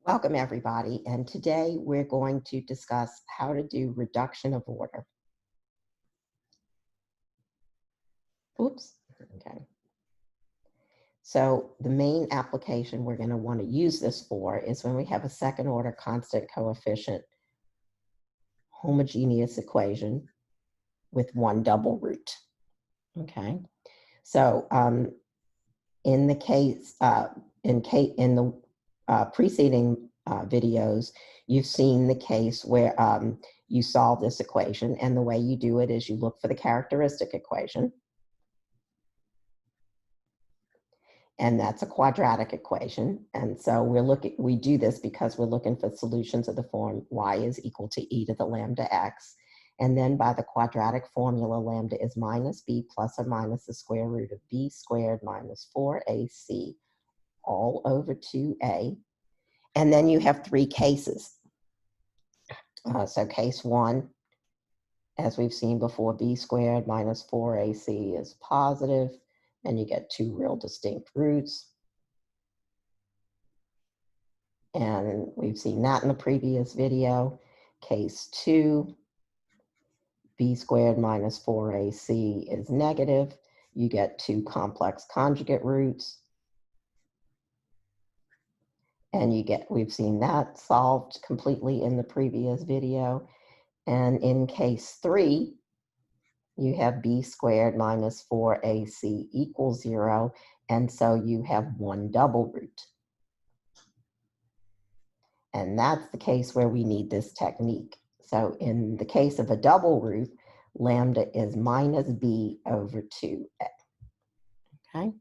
Welcome everybody, and today we're going to discuss how to do reduction of order. Oops, okay. So the main application we're going to want to use this for is when we have a second order constant coefficient homogeneous equation with one double root, okay? So in the case, in the preceding videos, you've seen the case where you solve this equation, and the way you do it is you look for the characteristic equation, and that's a quadratic equation. And so we do this because we're looking for solutions of the form y is equal to e to the lambda x. And then by the quadratic formula, lambda is minus b plus or minus the square root of b squared minus 4ac all over 2a. And then you have three cases. So case one, as we've seen before, b squared minus 4ac is positive, and you get two real distinct roots. And we've seen that in the previous video. Case two, b squared minus 4ac is negative. You get two complex conjugate roots. And we've seen that solved completely in the previous video. And in case three, you have b squared minus 4ac equals 0. And so you have one double root. And that's the case where we need this technique. So in the case of a double root, lambda is minus b over 2a. Okay?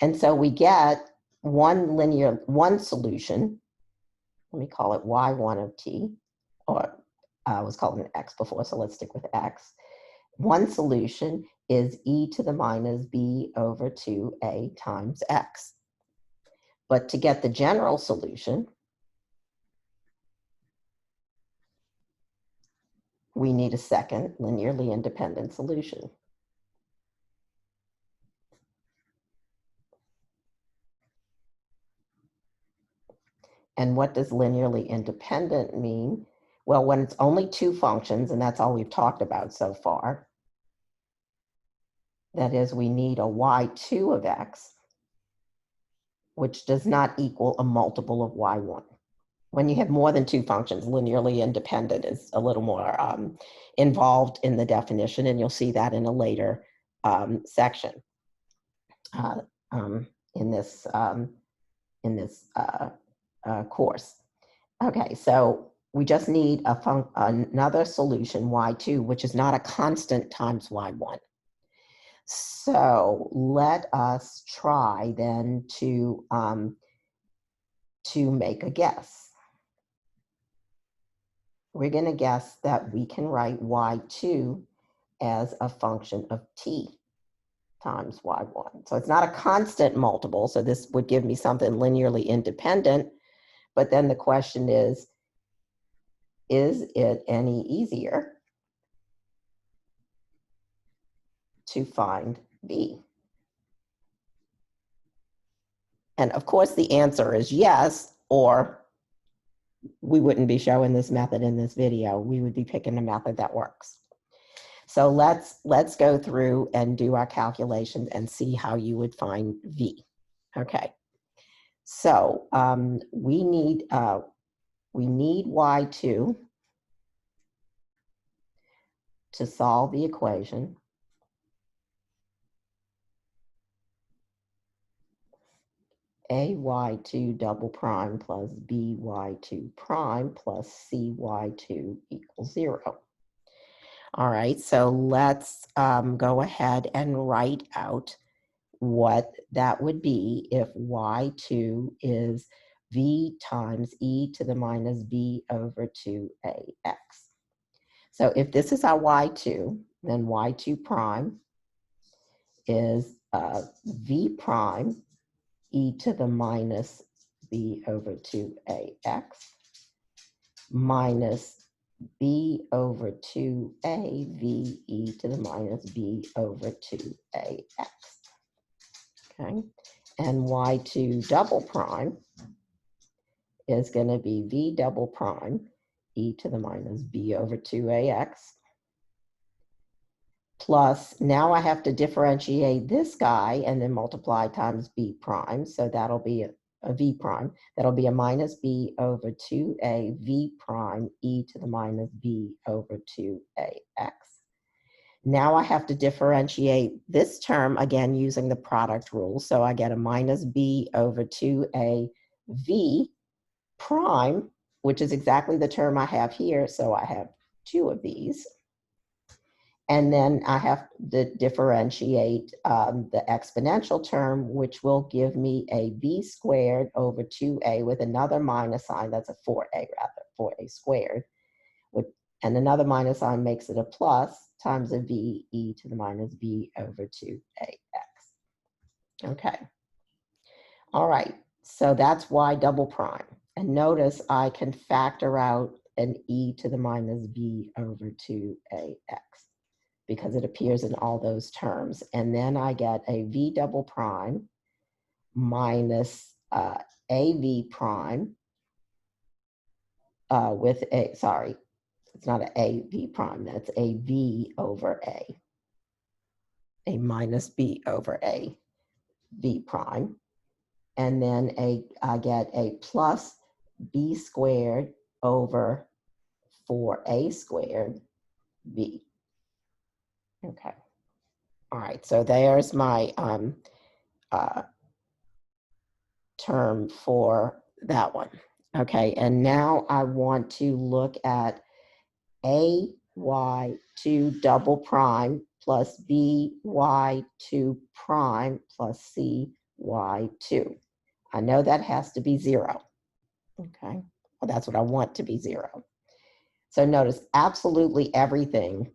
And so we get one solution. Let me call it y1 of t, or I was calling it x before, so let's stick with x. One solution is e to the minus b over 2a times x. But to get the general solution, we need a second linearly independent solution. And what does linearly independent mean? Well, when it's only two functions, and that's all we've talked about so far, that is, we need a y2 of x, which does not equal a multiple of y1. When you have more than two functions, linearly independent is a little more involved in the definition, and you'll see that in a later section in this course. Okay, so we just need another solution, y2, which is not a constant times y1. So let us try then to make a guess. We're going to guess that we can write y2 as a function of t times y1. So it's not a constant multiple, so this would give me something linearly independent. But then the question is it any easier to find b? And of course, the answer is yes, or we wouldn't be showing this method in this video. We would be picking a method that works. So let's go through and do our calculations and see how you would find v. Okay. So we need y2 to solve the equation. AY2 double prime plus BY2 prime plus CY2 equals 0. All right, so let's go ahead and write out what that would be if y2 is v times e to the minus b over 2ax. So if this is our y2, then y2 prime is v prime e to the minus b over 2ax minus b over 2a v e to the minus b over 2ax. Okay, and y2 double prime is going to be v double prime e to the minus b over 2ax plus, now I have to differentiate this guy and then multiply times b prime. So that'll be a v prime. That'll be a minus b over 2a v prime e to the minus b over 2ax. Now I have to differentiate this term again using the product rule. So I get a minus b over 2a v prime, which is exactly the term I have here. So I have two of these. And then I have to differentiate the exponential term, which will give me a b squared over 2a with another minus sign. That's a 4a rather, 4a squared. And another minus sign makes it a plus times a v e to the minus b over 2ax. Okay. All right. So that's y double prime. And notice I can factor out an e to the minus b over 2ax, because it appears in all those terms. And then I get a v double prime minus av prime with a, sorry, it's not an av prime, that's a v over a minus b over a v prime. And then I get a plus b squared over 4a squared v. Okay. All right, so there's my term for that one. Okay, and now I want to look at ay2 double prime plus by2 prime plus cy2. I know that has to be 0. Okay, well, that's what I want to be 0. So notice absolutely everything,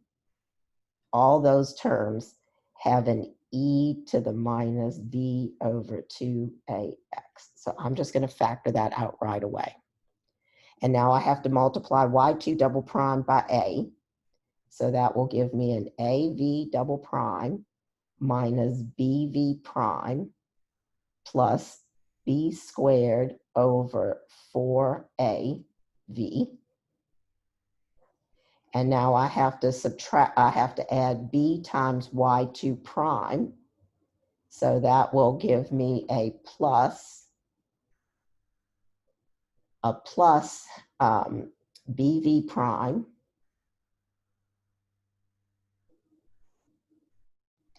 all those terms have an e to the minus b over 2ax. So I'm just going to factor that out right away. And now I have to multiply y2 double prime by a. So that will give me an av double prime minus bv prime plus b squared over 4av. And now I have to subtract, I have to add b times y2 prime. So that will give me a plus bv prime.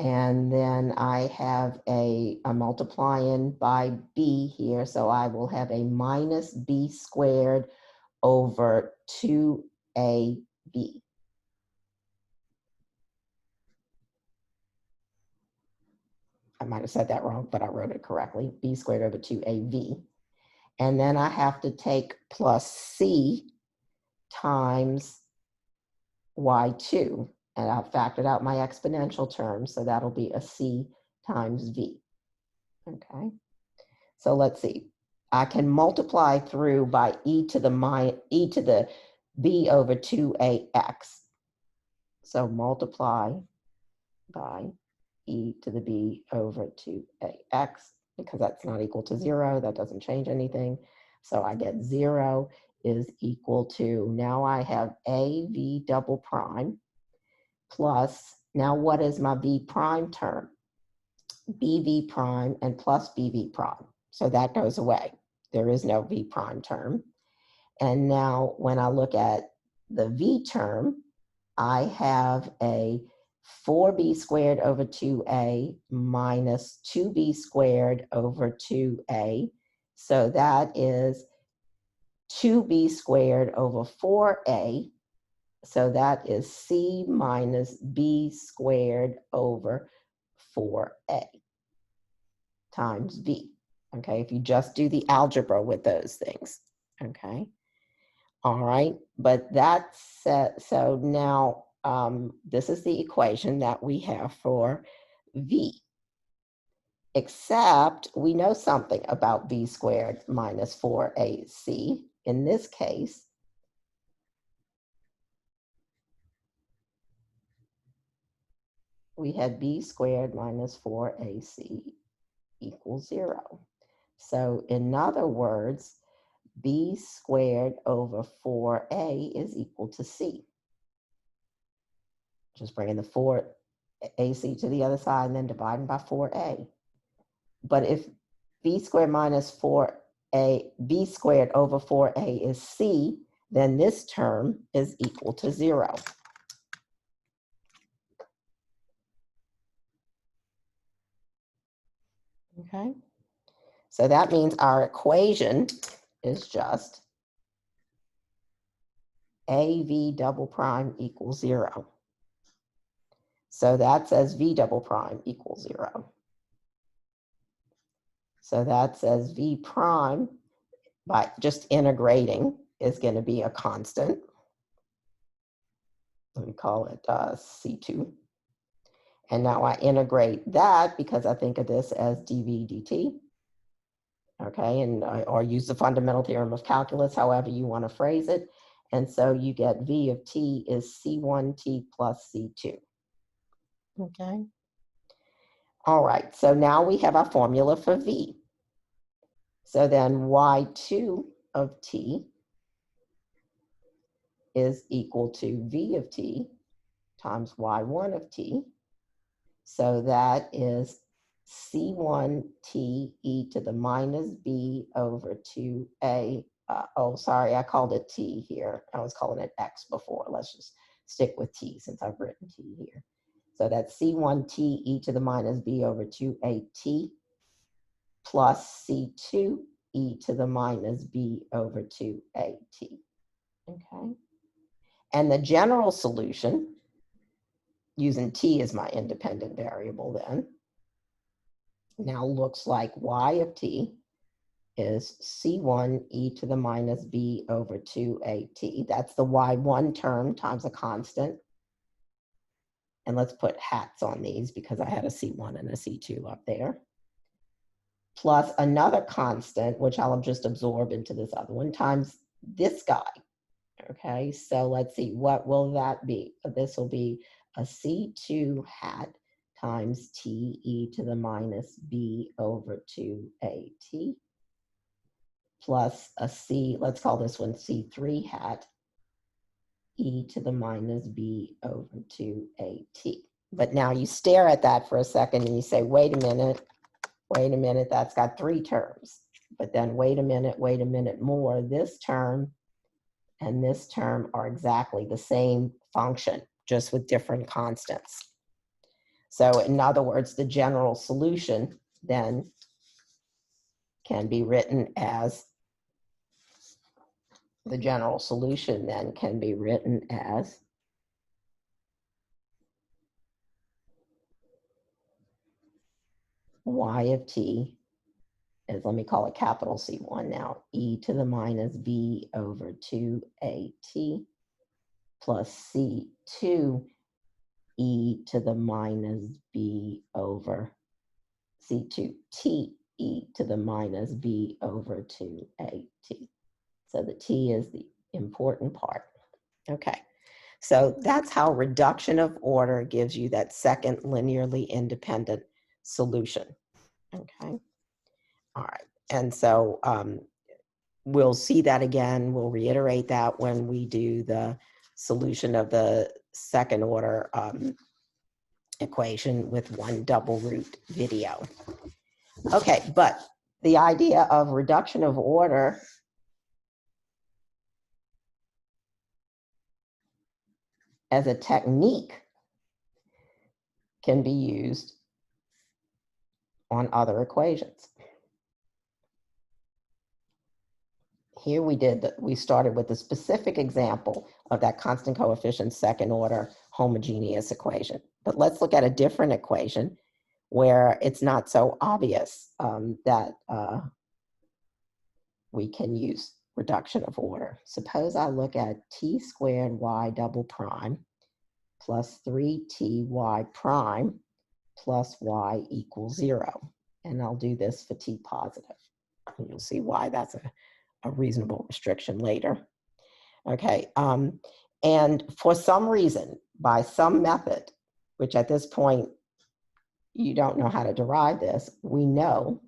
And then I have a multiplying by b here. So I will have a minus b squared over 2ab. I might have said that wrong, but I wrote it correctly. B squared over 2av. And then I have to take plus c times y2. And I've factored out my exponential term, so that'll be a c times v. Okay, so let's see. I can multiply through by e to the b over 2ax. So multiply by e to the b over 2ax, because that's not equal to 0. That doesn't change anything. So I get 0 is equal to, now I have a v double prime plus, now what is my v prime term? bv prime and plus bv prime. So that goes away. There is no v prime term. And now when I look at the v term, I have a 4b squared over 2a minus 2b squared over 2a. So that is 2b squared over 4a. So that is c minus b squared over 4a times v. Okay, if you just do the algebra with those things. Okay. All right, but that's so now this is the equation that we have for v, except we know something about v squared minus 4ac. In this case, we had b squared minus 4ac equals 0. So in other words, b squared over 4a is equal to c. Just bringing the 4ac to the other side and then dividing by 4a. But if b squared minus 4a, b squared over 4a is c, then this term is equal to 0. Okay, so that means our equation is just AV double prime equals 0. So that says V double prime equals 0. So that says V prime, by just integrating, is going to be a constant. Let me call it C2. And now I integrate that because I think of this as dV dt. Okay, and or use the fundamental theorem of calculus, however you want to phrase it. And so you get V of t is C1t plus C2. Okay. All right, so now we have our formula for V. So then Y2 of t is equal to V of t times Y1 of t. So that is C1t e to the minus b over 2a. Oh, sorry, I called it t here. I was calling it x before. Let's just stick with t since I've written t here. So that's C1t e to the minus b over 2at plus C2 e to the minus b over 2at. Okay. And the general solution, using t as my independent variable then, now looks like y of t is C1 e to the minus b over 2at. That's the y1 term times a constant. And let's put hats on these because I had a C1 and a C2 up there. Plus another constant, which I'll just absorb into this other one, times this guy. Okay, so let's see, what will that be? This will be a C2 hat times t e to the minus b over 2at plus a c, let's call this one C3 hat, e to the minus b over 2at. But now you stare at that for a second and you say, wait a minute, that's got 3 terms. But then wait a minute more, this term and this term are exactly the same function, just with different constants. So in other words, the general solution then can be written as y of t is, let me call it capital C1 now, e to the minus b over 2at plus C2 e to the minus b over C2t e to the minus b over 2at. So the t is the important part. Okay, so that's how reduction of order gives you that second linearly independent solution. Okay, all right, and so we'll see that again. We'll reiterate that when we do the solution of the second order equation with one double root video. Okay, but the idea of reduction of order as a technique can be used on other equations. Here we started with a specific example of that constant coefficient second order homogeneous equation. But let's look at a different equation where it's not so obvious that we can use reduction of order. Suppose I look at t squared y double prime plus 3ty prime plus y equals 0. And I'll do this for t positive. And you'll see why that's a reasonable restriction later. Okay, and for some reason, by some method, which at this point you don't know how to derive this, we know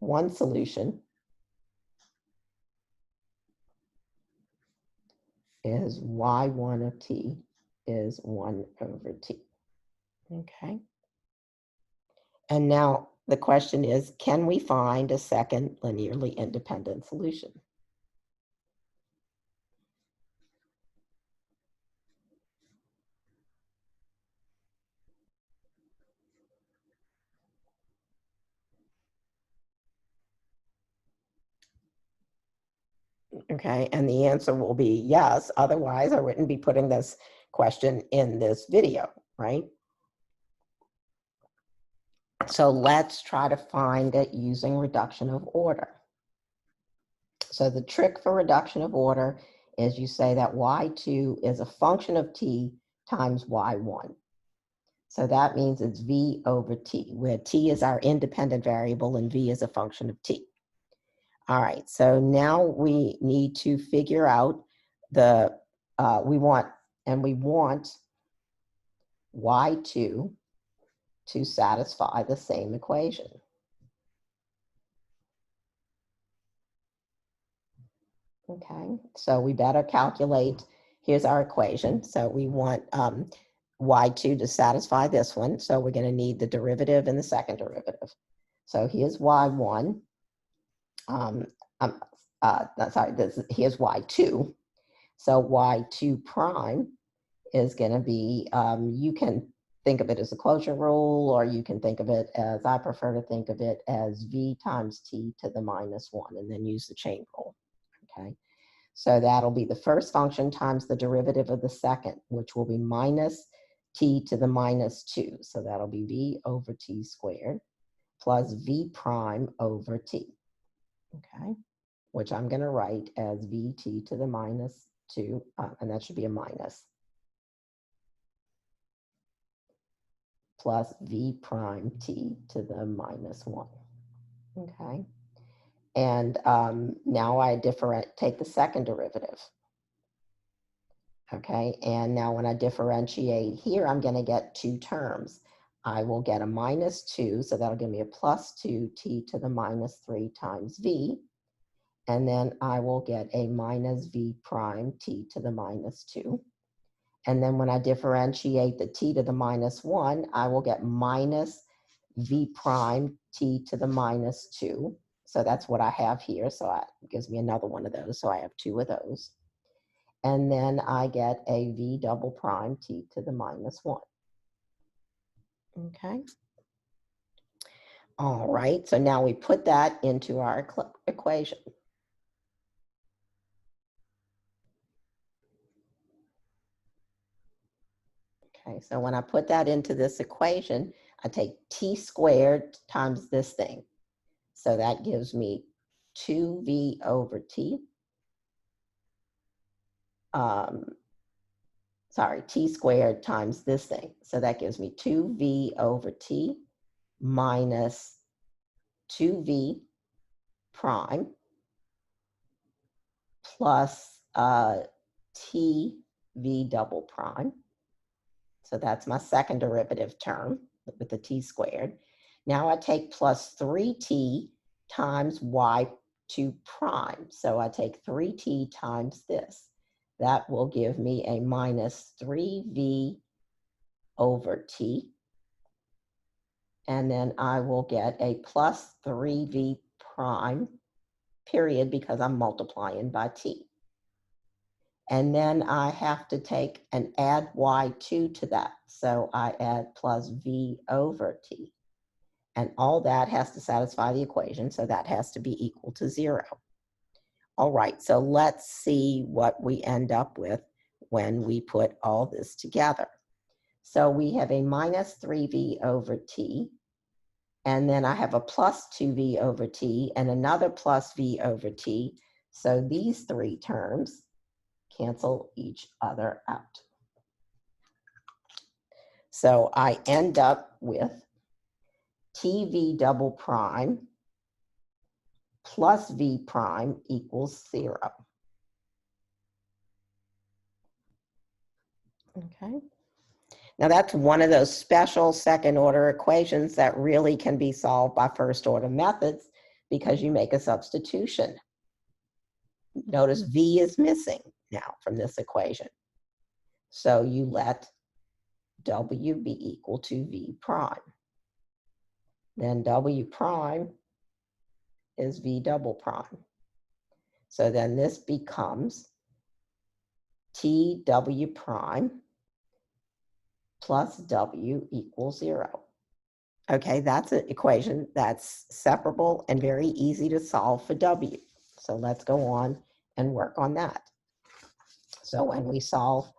one solution is y1 of t is 1 over t. Okay. And now the question is, can we find a second linearly independent solution? Okay, and the answer will be yes. Otherwise, I wouldn't be putting this question in this video, right? So let's try to find it using reduction of order. So the trick for reduction of order is you say that y2 is a function of t times y1. So that means it's v over t, where t is our independent variable and v is a function of t. All right, so now we need to figure out the, we want y2 to satisfy the same equation. Okay, so we better calculate, here's our equation. So we want y2 to satisfy this one. So we're gonna need the derivative and the second derivative. So here's y1. Here's y2. So y2 prime is going to be, you can think of it as a closure rule, or you can think of it as, I prefer to think of it as v times t to the minus 1, and then use the chain rule. Okay, so that'll be the first function times the derivative of the second, which will be minus t to the minus 2. So that'll be v over t squared plus v prime over t. Okay, which I'm going to write as vt to the minus 2, and that should be a minus, plus v prime t to the minus 1. Okay, and now I take the second derivative. Okay, and now when I differentiate here, I'm going to get two terms. I will get a minus 2, so that'll give me a plus 2 t to the minus 3 times v. And then I will get a minus v prime t to the minus 2. And then when I differentiate the t to the minus 1, I will get minus v prime t to the minus 2. So that's what I have here. So it gives me another one of those. So I have two of those. And then I get a v double prime t to the minus 1. Okay. All right. So now we put that into our equation. Okay, so when I put that into this equation, I take t squared times this thing. So that gives me 2v over t. T squared times this thing. So that gives me 2v over t minus 2v prime plus t v double prime. So that's my second derivative term with the t squared. Now I take plus 3t times y2 prime. So I take 3t times this. That will give me a minus 3v over t. And then I will get a plus 3v prime, period, because I'm multiplying by t. And then I have to take and add y2 to that. So I add plus v over t. And all that has to satisfy the equation, so that has to be equal to 0. All right, so let's see what we end up with when we put all this together. So we have a minus 3v over t, and then I have a plus 2v over t, and another plus v over t. So these three terms cancel each other out. So I end up with tv double prime plus v prime equals 0. Okay. Now that's one of those special second order equations that really can be solved by first order methods because you make a substitution. Notice v is missing. now from this equation. So you let W be equal to V prime. Then W prime is V double prime. So then this becomes TW prime plus W equals 0. Okay, that's an equation that's separable and very easy to solve for W. So let's go on and work on that. So when we solve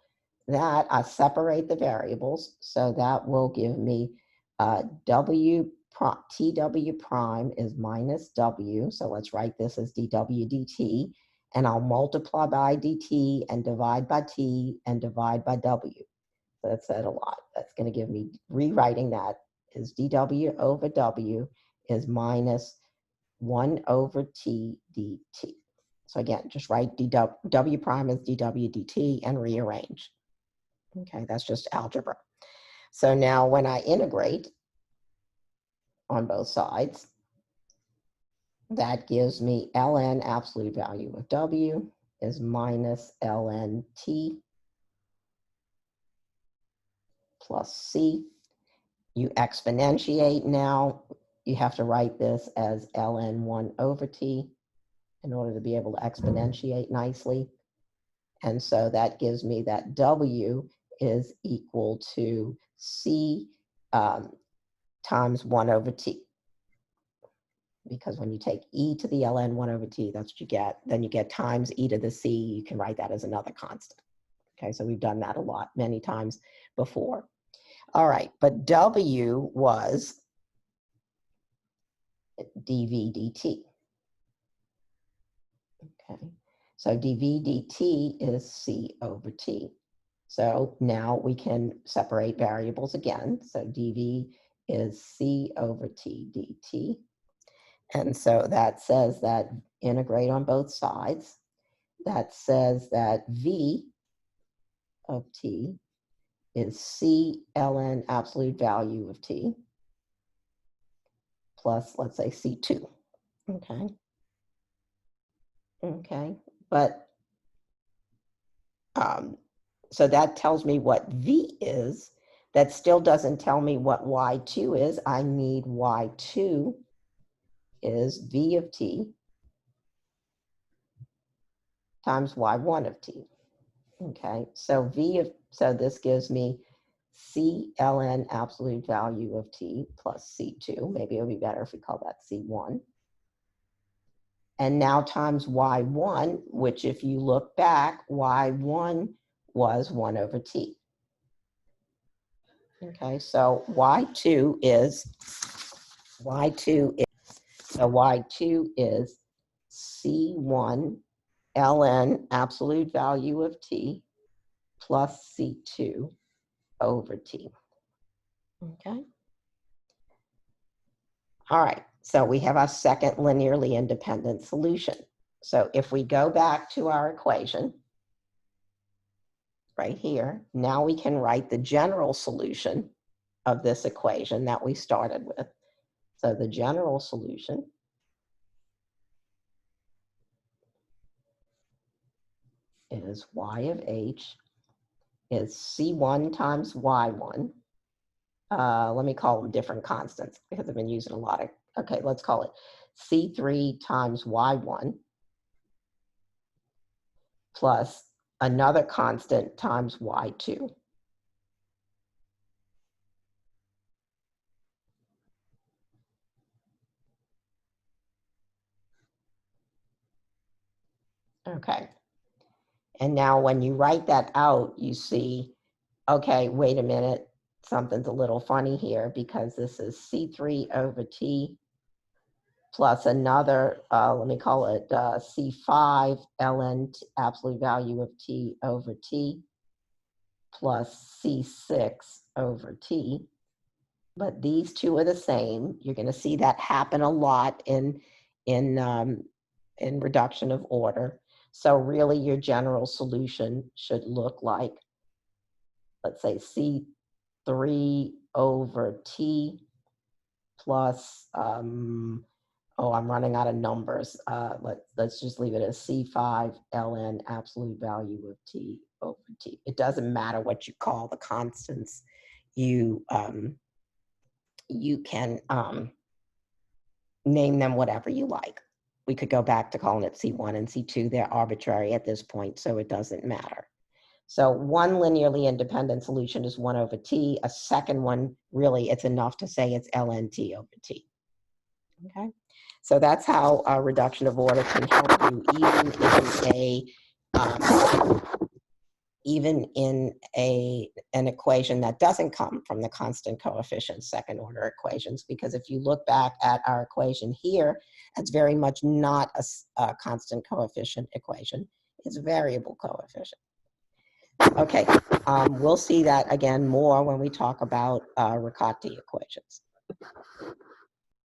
that, I separate the variables. So that will give me TW prime is minus W. So let's write this as dW dt. And I'll multiply by dt and divide by t and divide by W. So that's said a lot. That's going to give me, rewriting that is dW over W is minus 1 over t dt. So again, just write W prime as dW dt and rearrange. Okay, that's just algebra. So now when I integrate on both sides, that gives me ln absolute value of W is minus ln t plus c. You exponentiate now. You have to write this as ln 1 over t in order to be able to exponentiate nicely. And so that gives me that W is equal to C times 1 over T. Because when you take e to the ln 1 over T, that's what you get. Then you get times e to the C. You can write that as another constant. Okay, so we've done that a lot, many times before. All right, but W was dV dt. Okay, so dV dt is C over T. So now we can separate variables again. So dV is C over T dt. And so that says that integrate on both sides. That says that V of T is C ln absolute value of T plus, let's say, C2. Okay. Okay. But so that tells me what V is. That still doesn't tell me what Y2 is. I need Y2 is V of T times Y1 of T. Okay, so so this gives me C ln absolute value of T plus C2. Maybe it would be better if we call that C1. And now times Y1, which if you look back, Y1 was 1 over T. Okay, so Y2 is C1 ln absolute value of T plus C2 over T. Okay. All right, so we have our second linearly independent solution. So if we go back to our equation right here, now we can write the general solution of this equation that we started with. So the general solution is y of h is C1 times Y1. Let me call them different constants because I've been using a lot of, okay, let's call it C3 times Y1 plus another constant times Y2. Okay. And now when you write that out, you see, okay, wait a minute, something's a little funny here because this is C3 over T plus another, let me call it C5 ln absolute value of T over T plus C6 over T. But these two are the same. You're going to see that happen a lot in reduction of order. So really your general solution should look like, let's say, C3 over T plus, oh, I'm running out of numbers. Let's just leave it as C5 ln absolute value of t over t. It doesn't matter what you call the constants. You can name them whatever you like. We could go back to calling it C1 and C2. They're arbitrary at this point, so it doesn't matter. So one linearly independent solution is 1 over t. A second one, really, it's enough to say it's ln t over t. Okay, so that's how reduction of order can help you even in an equation that doesn't come from the constant coefficient second order equations, because if you look back at our equation here, it's very much not a constant coefficient equation. It's a variable coefficient. Okay, we'll see that again more when we talk about Riccati equations.